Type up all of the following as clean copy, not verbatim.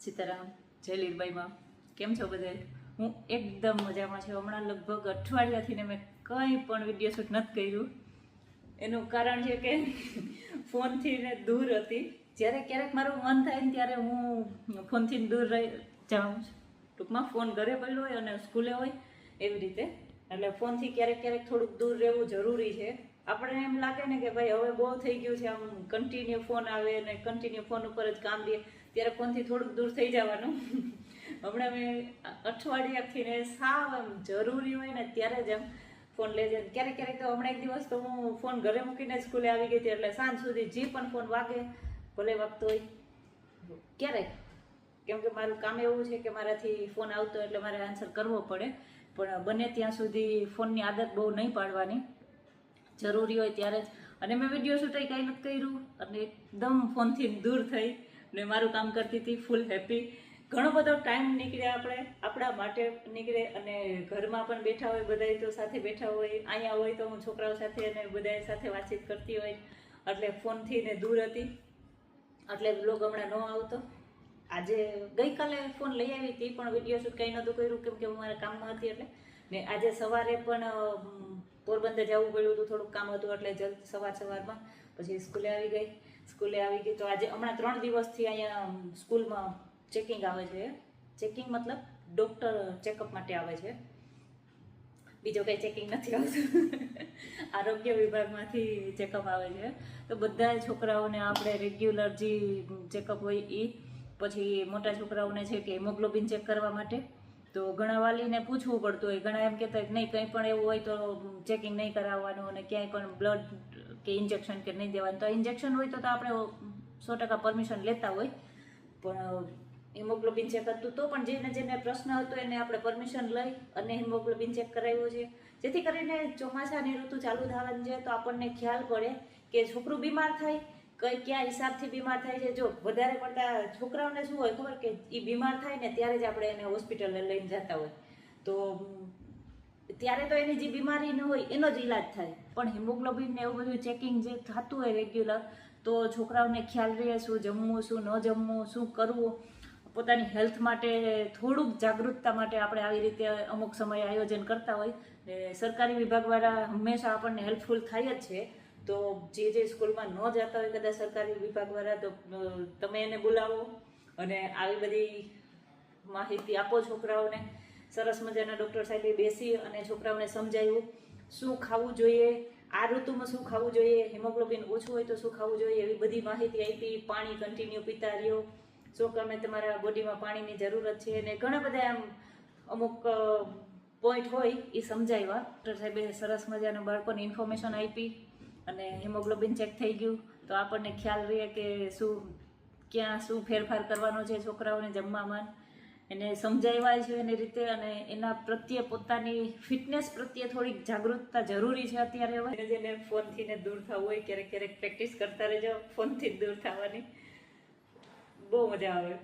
સીતારામ જય લીરબાઈમાં કેમ છો બધા? હું એકદમ મજામાં છું. હમણાં લગભગ અઠવાડિયાથી ને મેં કંઈ પણ વિડીયો શૂટ નથી કર્યું. એનું કારણ છે કે ફોનથી ને દૂર હતી. જ્યારે ક્યારેક મારું મન થાય ને ત્યારે હું ફોનથી દૂર રહી જાઉં છું. ટૂંકમાં ફોન ઘરે પડ્યો હોય અને સ્કૂલે હોય એવી રીતે. એટલે ફોનથી ક્યારેક ક્યારેક થોડુંક દૂર રહેવું જરૂરી છે. આપણે એમ લાગે ને કે ભાઈ હવે બહુ થઈ ગયું છે, આમ કન્ટિન્યુ ફોન આવે ને કન્ટિન્યુ ફોન ઉપર જ કામ દે, ત્યારે ફોનથી થોડુંક દૂર થઈ જવાનું. હમણાં મેં અઠવાડિયાથી ને સાવ આમ જરૂરી હોય ને ત્યારે જ આમ ફોન લઈ જાય. ક્યારેક ક્યારેક તો હમણાં એક દિવસ તો હું ફોન ઘરે મૂકીને સ્કૂલે આવી ગઈ હતી, એટલે સાંજ સુધી જે પણ ફોન વાગે ભલે વાગતો હોય ક્યારેક, કેમ કે મારું કામ એવું છે કે મારાથી ફોન આવતો એટલે મારે આન્સર કરવો પડે. પણ બને ત્યાં સુધી ફોનની આદત બહુ નહીં પાડવાની, જરૂરી હોય ત્યારે જ. અને મેં વિડીયો શૂટ કંઈ નથી કર્યું અને એકદમ ફોનથી દૂર થઈ ને મારું કામ કરતી હતી, ફૂલ હેપી. ઘણો બધો ટાઈમ નીકળે, આપણે આપણા માટે નીકળે. અને ઘરમાં પણ બેઠા હોય બધા તો સાથે બેઠા હોય, અહીંયા હોય તો હું છોકરાઓ સાથે અને બધા સાથે વાતચીત કરતી હોય, એટલે ફોનથી ને દૂર હતી. એટલે બ્લોગ હમણાં ન આવતો. આજે ગઈકાલે ફોન લઈ આવી હતી પણ વિડીયો શૂટ કંઈ નહોતું કર્યું, કેમ કે હું મારા કામમાં હતી. એટલે ને આજે સવારે પણ પોરબંદર જવું પડ્યું હતું, થોડુંક કામ હતું, એટલે જલ્દી સવારમાં પછી સ્કૂલે આવી ગઈ. તો આજે હમણાં 3 દિવસથી અહીંયા સ્કૂલમાં ચેકિંગ આવે છે. ચેકિંગ મતલબ ડૉક્ટર ચેકઅપ માટે આવે છે, બીજો કંઈ ચેકિંગ નથી આવતું. આરોગ્ય વિભાગમાંથી ચેકઅપ આવે છે. તો બધા છોકરાઓને આપણે રેગ્યુલર જે ચેકઅપ હોય એ, પછી મોટા છોકરાઓને છે કે હિમોગ્લોબિન ચેક કરવા માટે. તો ઘણા વાલીને પૂછવું પડતું હોય, ઘણા એમ કહેતા નહીં કંઈ પણ એવું હોય તો ચેકિંગ નહીં કરાવવાનું, અને ક્યાંય પણ બ્લડ કે ઇન્જેક્શન કે નહીં દેવાનું. તો ઇન્જેક્શન હોય તો આપણે 100% પરમિશન લેતા હોય, પણ હિમોગ્લોબિન ચેક હતું તો પણ જેને પ્રશ્ન હતો એને આપણે પરમિશન લઈ અને હિમોગ્લોબિન ચેક કરાવ્યો છે. જેથી કરીને ચોમાસાની ઋતુ ચાલુ થવાની છે તો આપણને ખ્યાલ પડે કે છોકરું બીમાર થાય, કયા હિસાબથી બીમાર થાય છે. જો વધારે પડતા છોકરાઓને શું હોય ખબર, કે એ બીમાર થાય ને ત્યારે જ આપણે એને હોસ્પિટલે લઈને જતા હોય, તો ત્યારે તો એની જે બીમારી ન હોય એનો જ ઈલાજ થાય. પણ હિમોગ્લોબિન ને એવું બધું ચેકિંગ જે થતું હોય રેગ્યુલર, તો છોકરાઓને ખ્યાલ રહે શું જમવું, શું ન જમવું, શું કરવું. પોતાની હેલ્થ માટે થોડુંક જાગૃતતા માટે આપણે આવી રીતે અમુક સમયે આયોજન કરતા હોય. ને સરકારી વિભાગવાળા હંમેશા આપણને હેલ્પફુલ થાય જ છે. તો જે સ્કૂલમાં ન જતા હોય કદાચ સરકારી વિભાગવાળા, તો તમે એને બોલાવો અને આવી બધી માહિતી આપો છોકરાઓને. સરસ મજાના ડૉક્ટર સાહેબે બેસી અને છોકરાઓને સમજાવ્યું શું ખાવું જોઈએ, આ ઋતુમાં શું ખાવું જોઈએ, હિમોગ્લોબિન ઓછું હોય તો શું ખાવું જોઈએ, એવી બધી માહિતી આપી. પાણી કન્ટિન્યુ પીતા રહ્યો, શું તમે તમારા બોડીમાં પાણીની જરૂરત છે, ને ઘણા બધા આમ અમુક પોઈન્ટ હોય એ સમજાવ્યા. ડૉક્ટર સાહેબે સરસ મજાના બાળકોને ઇન્ફોર્મેશન આપી અને હિમોગ્લોબિન ચેક થઈ ગયું. તો આપણને ખ્યાલ રહે કે ક્યાં શું ફેરફાર કરવાનો છે છોકરાઓને જમવામાં. એને સમજાવ્યા છે એની રીતે, અને એના પ્રત્યે પોતાની ફિટનેસ પ્રત્યે થોડીક જાગૃતતા જરૂરી છે અત્યારે. હવે જેને ફોનથી ને દૂર થવું હોય ક્યારેક ક્યારેક પ્રેક્ટિસ કરતા રહેજો ફોનથી દૂર થવાની, બહુ મજા આવે.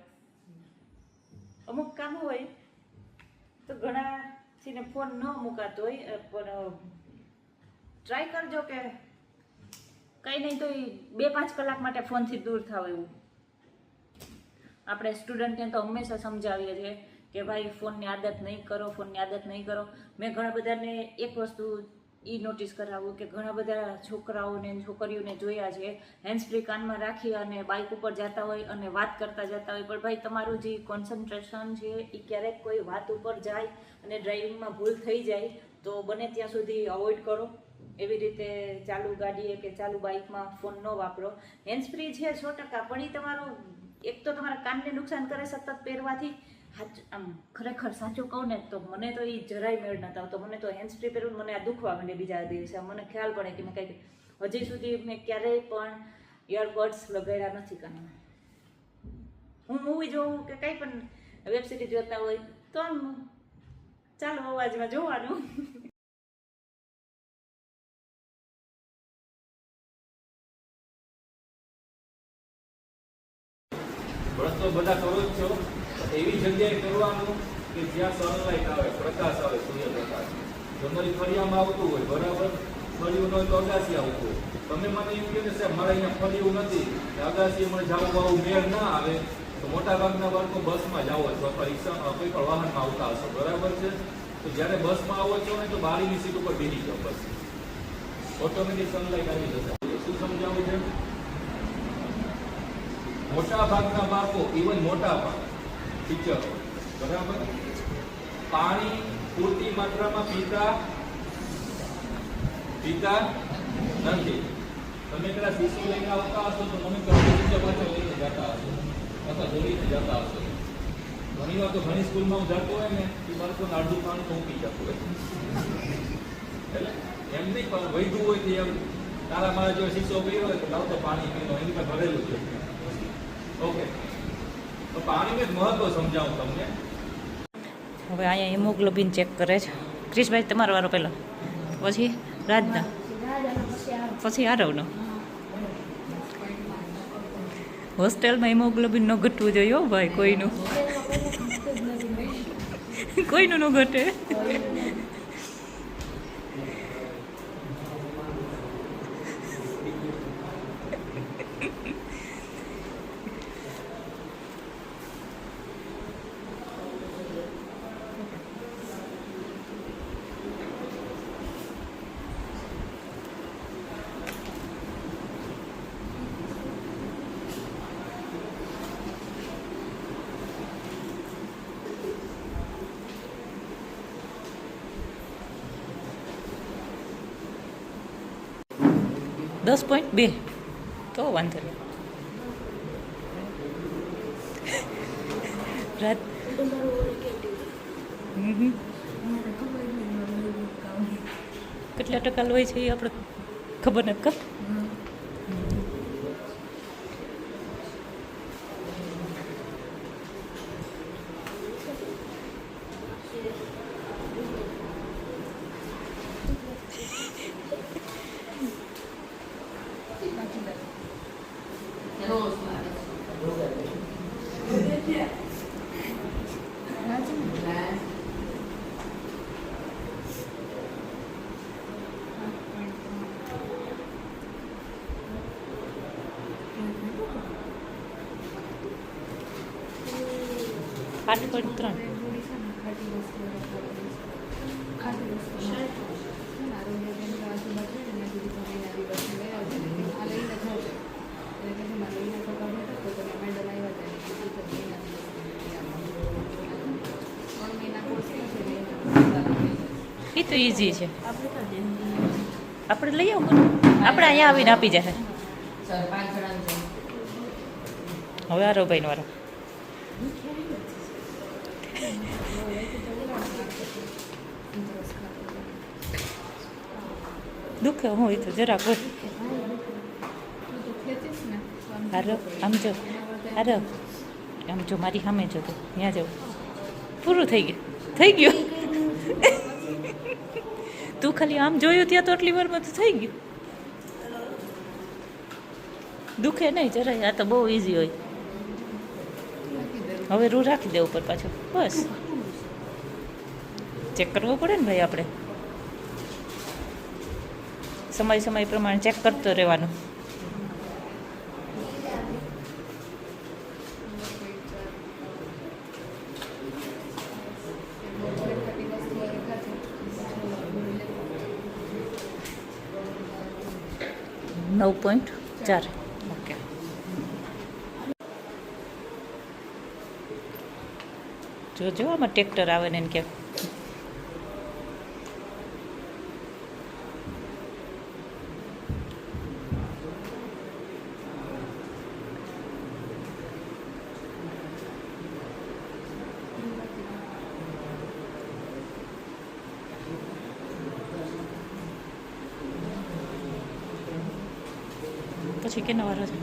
અમુક કામ હોય તો ઘણા છે ને ફોન ન મુકાતો હોય, પણ ટ્રાય કરજો કે કંઈ નહીં તો 2-5 કલાક માટે ફોનથી દૂર થાવ. એવું આપણે સ્ટુડન્ટને તો હંમેશા સમજાવીએ છીએ કે ભાઈ ફોનની આદત નહીં કરો, ફોનની આદત નહીં કરો. મેં ઘણા બધાને એક વસ્તુ એ નોટિસ કરાવું કે ઘણા બધા છોકરાઓને છોકરીઓને જોયા છે હેન્ડ્સફ્રી કાનમાં રાખી અને બાઇક ઉપર જતા હોય અને વાત કરતા જતા હોય. પણ ભાઈ તમારું જે કોન્સન્ટ્રેશન છે એ ક્યારેક કોઈ વાત ઉપર જાય અને ડ્રાઇવિંગમાં ભૂલ થઈ જાય તો બને ત્યાં સુધી અવોઇડ કરો. એવી રીતે ચાલુ ગાડીએ કે ચાલુ બાઇકમાં ફોન ન વાપરો. હેન્ડ્સફ્રી છે 100%, પણ એ તમારું એક તો તમારા કાનને નુકસાન કરે સતત પહેરવાથી. આમ ખરેખર સાચું કહું ને તો મને તો એ જરાય મેળ નતા આવતો. મને તો હેન્ડ્સ ફ્રી પહેરવું મને આ દુખવા માંડે બીજા દિવસે. મને ખ્યાલ પડે કે મેં કંઈક, હજી સુધી મેં ક્યારેય પણ ઇયરબડ્સ લગાડ્યા નથી કાનમાં. હું મૂવી જોઉં કે કંઈ પણ વેબ સિરીઝ જોતા હોય તો આમ ચાલો અવાજમાં જોવાનું. બ્રશ તો બધા કરો જ છો, એવી જગ્યાએ કરવાનું કે જ્યાં સનલાઇટ આવે, પ્રકાશ આવે, સૂર્યપ્રકાશ. તમારી ફળિયામાં આવતું હોય બરાબર, ફળિયું હોય તો અગાસી આવતું હોય. તમે મને એમ કહો કે સાહેબ મારે અહીંયા ફળિયું નથી, અગાસી મને જવું આવું મેળ ના આવે, તો મોટા ભાગના બાળકો બસમાં જાઓ છો અથવા રિક્ષા કોઈ પણ વાહનમાં આવતા હશો, બરાબર છે? તો જ્યારે બસમાં આવો છો ને તો બારીની સીટ ઉપર બેસી જાઓ, બસ ઓટોમેટિક સનલાઇટ આવી જશે. શું સમજાવું છે? મોટા ભાગના બાળકો, ઇવન મોટા ભાગ ટીચરો, બરાબર, પાણી પૂરતી માત્રામાં પીતા નથી. તમે કદાચ શીશો લઈને આવતા હશો તો તમે કદાચ પાછળ લઈને જતા હશો અથવા દોડીને જતા હશો. ઘણી વાર તો ઘણી સ્કૂલમાં હું જતો હોય ને એ બાળકોને અડધું પાણી તો મૂકી જતું હોય, એટલે એમ નહીં પણ વૈધું હોય તો એમ તારા મારા જો શીશો પીવો હોય તો લાવતો પાણી પીનો એની પર ભરેલું છે. ઓકે, તો પાણીનું એક મહત્વ સમજાવું તમને. હવે અહીંયા હિમોગ્લોબિન ચેક કરે છે. ક્રિશભાઈ તમારો વારો પહેલો, પછી રાજના, પછી આરવનો. હોસ્ટેલમાં હિમોગ્લોબિન ન ઘટવું જોઈએ હો ભાઈ, કોઈનું ન ઘટે. .2 તો વાંધો નહીં. રાત કેટલા ટકા લોહી છે એ આપણે ખબર નથી કર. આઠ પોઈન્ટ 3. એ તો ઇઝી છે, આપણે લઈ આવું. આપણે અહીંયા આવીને આપી જશે. હવે આરવભાઈનો વારો. દુખે હોય તો જરાક હોય. આરવ આમ જો, આરવ આમ જો, મારી સામે જો, તો ત્યાં જવું. પૂરું થઈ ગયું. તું ખાલી આમ જોયું ત્યાં તો આટલી વારમાં તો થઈ ગયું. દુખે નહીં જરાય, આ તો બહુ ઇઝી હોય. હવે રૂ રાખી દે ઉપર પાછું, બસ. ચેક કરવો પડે ને ભાઈ, આપણે સમય પ્રમાણે ચેક કરતો રહેવાનું. .4. ઓકે. જો આમાં ટ્રેક્ટર આવે ને કેમ. પછી કેનો વારો છે?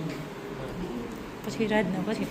પછી રાજનો, પછી